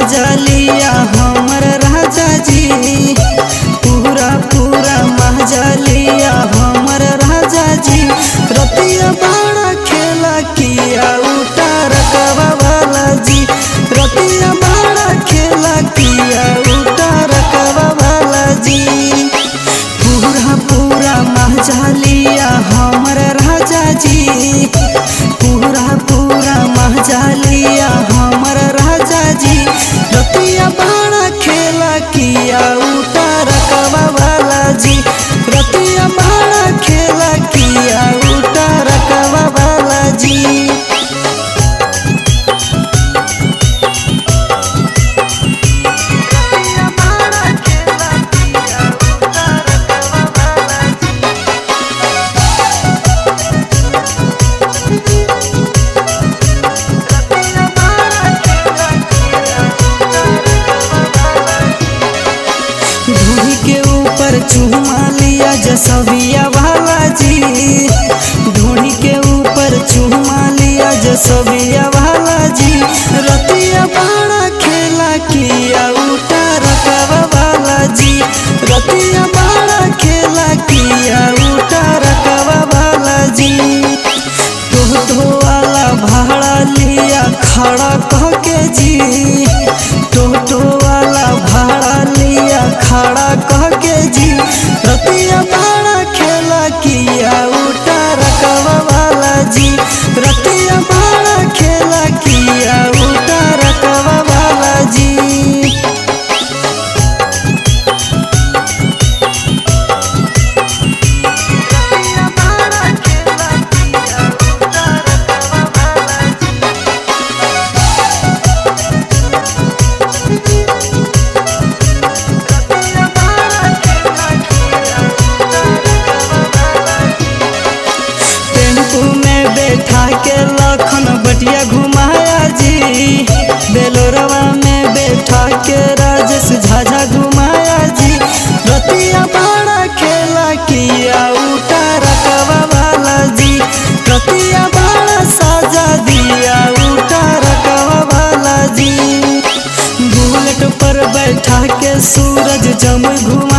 मजा लिया हमर राजा जी, पूरा पूरा मजा लिया हमर राजा जी। रतिया बड़ा खेला किया उठा रकवा वाला जी, रतिया बड़ा खेला किया उठा रकवा वाला जी। पूरा पूरा मजा लिया हमर राजा जी, पूरा पूरा मजा लिया हमर राजा जी। रतिया बड़ा खेला किया उठा रकवा वाला जी, रतिया बड़ा खेला किया उठा रकवा वाला जी। ढूंढी के ऊपर चूमा लिया जसविया वाला जी, ढूंढी के ऊपर चूमा लिया जसविया वाला जी। रतिया बड़ा खेला किया उठा रकवा वाला जी, रतिया बड़ा खेला किया उठा रकवा वाला जी। टोटो वाला भाड़ा लिया खड़ा कह के जी, टोटो वाला भाड़ा लिया खड़ा कह के जी। रतिया बड़ा खेला किया उठा रकवा वाला जी, रतिया बड़ा खेला किया उठा रकवा वाला जी। में बैठा के लखन बटिया घुमाया जी, बेलोरवा में बैठा के राजेश झाझा घुमाया जी। रतिया बड़ा खेला किया उठा रकवा वाला जी, रतिया बड़ा साजा दिया उठा रकवा वाला जी। बुलेट पर बैठा के सूरज जम घुमा